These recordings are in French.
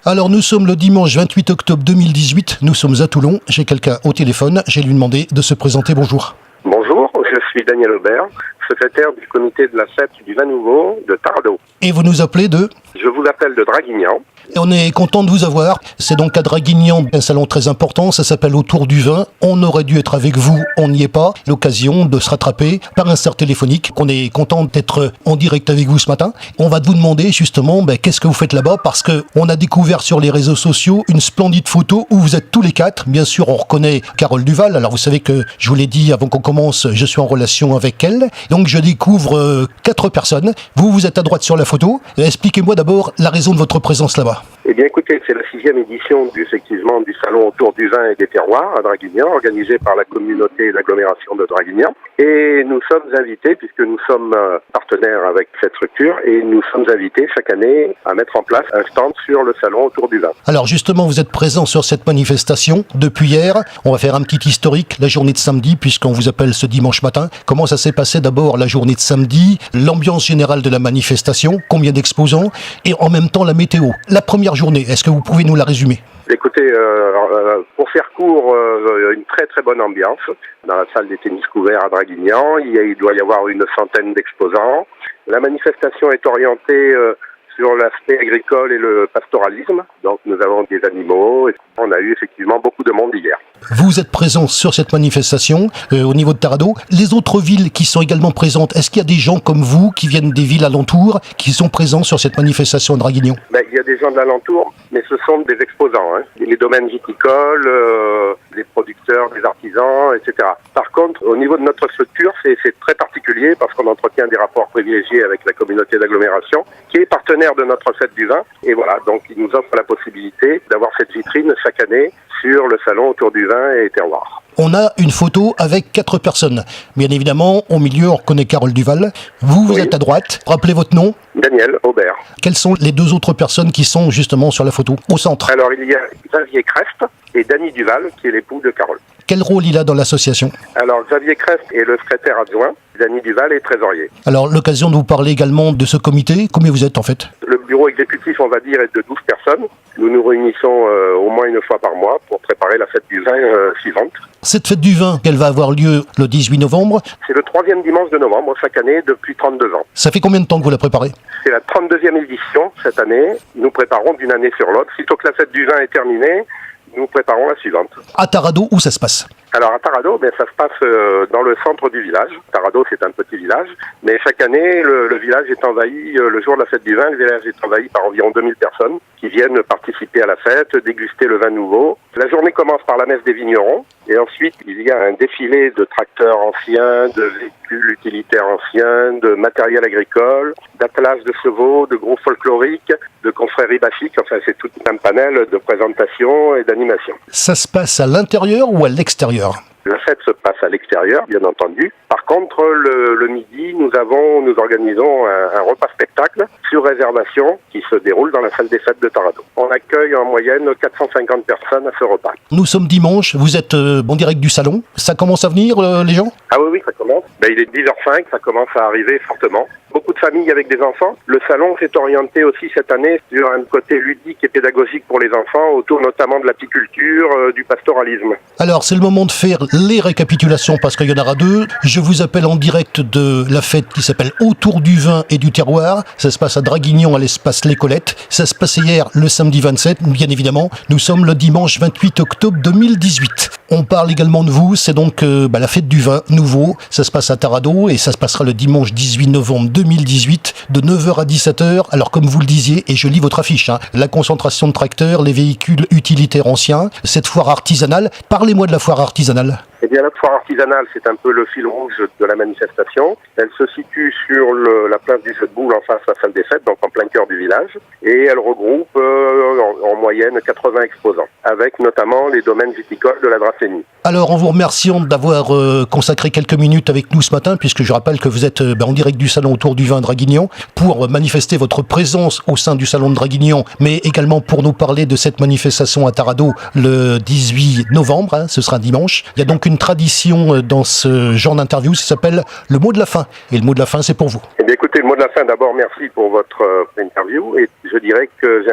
Alors nous sommes le dimanche 28 octobre 2018, nous sommes à Toulon, j'ai quelqu'un au téléphone, j'ai lui demandé de se présenter, bonjour. Bonjour, je suis Daniel Aubert, secrétaire du comité de la fête du vin nouveau de Taradeau. Et vous nous appelez de ? Je vous appelle de Draguignan. Et on est content de vous avoir. C'est donc à Draguignan, un salon très important, ça s'appelle Autour du vin. On aurait dû être avec vous, on n'y est pas. L'occasion de se rattraper par insert téléphonique. On est content d'être en direct avec vous ce matin. On va vous demander justement qu'est-ce que vous faites là-bas, parce qu'on a découvert sur les réseaux sociaux une splendide photo où vous êtes tous les quatre. Bien sûr, on reconnaît Carole Duval. Alors vous savez que je vous l'ai dit avant qu'on commence, je suis en relation avec elle. Donc je découvre 4 personnes. Vous êtes à droite sur la photo. Expliquez-moi d'abord la raison de votre présence là-bas. Eh bien écoutez, c'est la 6e édition effectivement du salon Autour du vin et des terroirs à Draguignan, organisé par la communauté et l'agglomération de Draguignan. Et nous sommes invités, puisque nous sommes partenaires avec cette structure, et nous sommes invités chaque année à mettre en place un stand sur le salon Autour du vin. Alors justement, vous êtes présent sur cette manifestation depuis hier. On va faire un petit historique, la journée de samedi, puisqu'on vous appelle ce dimanche matin. Comment ça s'est passé d'abord la journée de samedi, l'ambiance générale de la manifestation, combien d'exposants, et en même temps la météo. La première journée, est-ce que vous pouvez nous la résumer ? Écoutez, pour faire court, une très très bonne ambiance dans la salle des tennis couverts à Draguignan. Il doit y avoir une centaine d'exposants. La manifestation est orientée sur l'aspect agricole et le pastoralisme. Donc nous avons des animaux et on a eu effectivement beaucoup de monde hier. Vous êtes présent sur cette manifestation au niveau de Taradeau. Les autres villes qui sont également présentes, est-ce qu'il y a des gens comme vous qui viennent des villes alentours qui sont présents sur cette manifestation à Draguignan ? Il y a des gens de l'alentour, mais ce sont des exposants. Les domaines viticoles, les producteurs, les artisans, etc. Par contre, au niveau de notre structure, c'est très particulier parce qu'on entretient des rapports privilégiés avec la communauté d'agglomération qui est partenaire de notre fête du vin. Et voilà, donc il nous offre la possibilité d'avoir cette vitrine chaque année sur le salon Autour du vin et terroirs. On a une photo avec 4 personnes. Bien évidemment, au milieu, on reconnaît Carole Duval. Vous Oui. êtes à droite. Rappelez votre nom. Daniel Aubert. Quelles sont les 2 autres personnes qui sont justement sur la photo, au centre ? Alors il y a Xavier Crest et Dany Duval qui est l'époux de Carole. Quel rôle il a dans l'association ? Alors Xavier Crest est le secrétaire adjoint, Dany Duval est trésorier. Alors, l'occasion de vous parler également de ce comité. Combien vous êtes en fait ? Le bureau exécutif, on va dire, est de 12 personnes. Nous nous réunissons au moins une fois par mois pour préparer la fête du vin suivante. Cette fête du vin, elle va avoir lieu le 18 novembre. C'est le 3e dimanche de novembre chaque année depuis 32 ans. Ça fait combien de temps que vous la préparez ? C'est la 32e édition cette année. Nous préparons d'une année sur l'autre. Sitôt que la fête du vin est terminée, nous préparons la suivante. À Taradeau, où ça se passe ? Alors à Taradeau, ça se passe dans le centre du village. Taradeau, c'est un petit village, mais chaque année, le village est envahi, le jour de la fête du vin, le village est envahi par environ 2000 personnes qui viennent participer à la fête, déguster le vin nouveau. La journée commence par la messe des vignerons, et ensuite il y a un défilé de tracteurs anciens, de véhicules utilitaires anciens, de matériel agricole, d'attelages de chevaux, de groupes folkloriques, de confréries bachiques, enfin c'est tout un panel de présentation et d'animation. Ça se passe à l'intérieur ou à l'extérieur ? La fête se passe à l'extérieur, bien entendu. Par contre, le midi, nous organisons un repas spectacle sur réservation qui se déroule dans la salle des fêtes de Taradeau. On accueille en moyenne 450 personnes à ce repas. Nous sommes dimanche, vous êtes en direct du salon. Ça commence à venir, les gens ? Ah oui, ça commence. Il est 10h05, ça commence à arriver fortement. Beaucoup de familles avec des enfants. Le salon s'est orienté aussi cette année sur un côté ludique et pédagogique pour les enfants, autour notamment de l'apiculture, du pastoralisme. Alors, c'est le moment de faire les récapitulations parce qu'il y en aura 2. Je vous appelle en direct de la fête qui s'appelle Autour du vin et du terroir. Ça se passe à Draguignan, à l'espace Les Colettes. Ça se passait hier, le samedi 27, bien évidemment. Nous sommes le dimanche 28 octobre 2018. On parle également de vous, c'est donc la fête du vin nouveau. Ça se passe à Taradeau et ça se passera le dimanche 18 novembre 2018 de 9h à 17h. Alors comme vous le disiez, et je lis votre affiche, la concentration de tracteurs, les véhicules utilitaires anciens, cette foire artisanale. Parlez-moi de la foire artisanale. Eh bien, la foire artisanale, c'est un peu le fil rouge de la manifestation. Elle se situe sur la place du jeu de boules en face à la salle des fêtes, donc en plein cœur du village. Et elle regroupe en moyenne 80 exposants, avec notamment les domaines viticoles de la Dracénie. Alors, en vous remerciant d'avoir consacré quelques minutes avec nous ce matin, puisque je rappelle que vous êtes en direct du salon Autour du vin Draguignan, pour manifester votre présence au sein du salon de Draguignan, mais également pour nous parler de cette manifestation à Taradeau le 18 novembre, ce sera dimanche. Il y a donc une tradition dans ce genre d'interview, ça s'appelle le mot de la fin. Et le mot de la fin, c'est pour vous. Eh bien, écoutez, le mot de la fin, d'abord, merci pour votre interview. Et je dirais que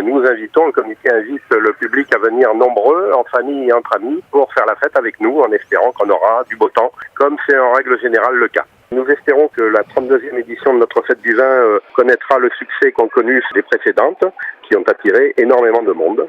nous invitons, le comité invite le public à venir nombreux, en famille et entre amis, pour faire la fête avec nous, en espérant qu'on aura du beau temps, comme c'est en règle générale le cas. Nous espérons que la 32e édition de notre fête du vin connaîtra le succès qu'ont connu les précédentes, qui ont attiré énormément de monde.